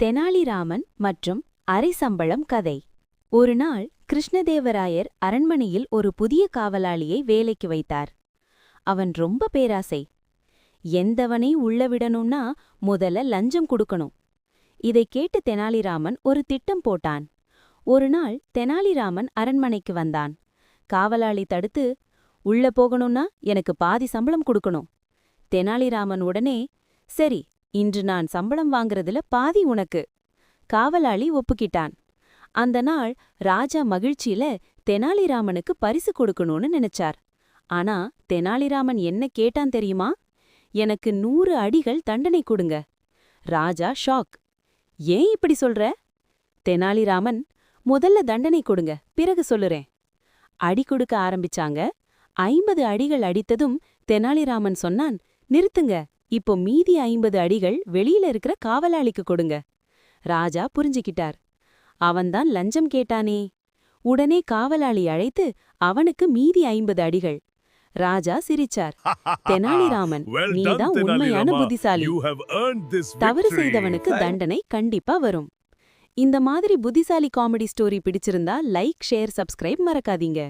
தெனாலிராமன் மற்றும் அரை சம்பளம் கதை. ஒரு நாள் கிருஷ்ணதேவராயர் அரண்மனையில் ஒரு புதிய காவலாளியை வேலைக்கு வைத்தார். அவன் ரொம்ப பேராசை. எந்தவனை உள்ள விடணும்னா முதல்ல லஞ்சம் கொடுக்கணும். இதை கேட்டு தெனாலிராமன் ஒரு திட்டம் போட்டான். ஒரு நாள் தெனாலிராமன் அரண்மனைக்கு வந்தான். காவலாளி தடுத்து, உள்ள போகணும்னா எனக்கு பாதி சம்பளம் கொடுக்கணும். தெனாலிராமன் உடனே, சரி, இன்று நான் சம்பளம் வாங்குறதுல பாதி உனக்கு. காவலாளி ஒப்புக்கிட்டான். அந்த நாள் ராஜா மகிழ்ச்சியில தெனாலிராமனுக்கு பரிசு கொடுக்கணும்னு நினைச்சார். ஆனா தெனாலிராமன் என்ன கேட்டான் தெரியுமா? எனக்கு 100 அடிகள் தண்டனை கொடுங்க. ராஜா ஷாக். ஏன் இப்படி சொல்ற? தெனாலிராமன், முதல்ல தண்டனை கொடுங்க, பிறகு சொல்லுறேன். அடி கொடுக்க ஆரம்பிச்சாங்க. 50 அடிகள் அடித்ததும் தெனாலிராமன் சொன்னான், நிறுத்துங்க, இப்போ மீதி 50 அடிகள் வெளியில இருக்கிற காவலாளிக்கு கொடுங்க. ராஜா புரிஞ்சுக்கிட்டார். அவன்தான் லஞ்சம் கேட்டானே. உடனே காவலாளி அழைத்து அவனுக்கு மீதி 50 அடிகள். ராஜா சிரிச்சார். தெனாலிராமன், நீதான் உண்மையான புத்திசாலி. தவறு செய்தவனுக்கு தண்டனை கண்டிப்பா வரும். இந்த மாதிரி புத்திசாலி காமெடி ஸ்டோரி பிடிச்சிருந்தா லைக், ஷேர், சப்ஸ்கிரைப் மறக்காதீங்க.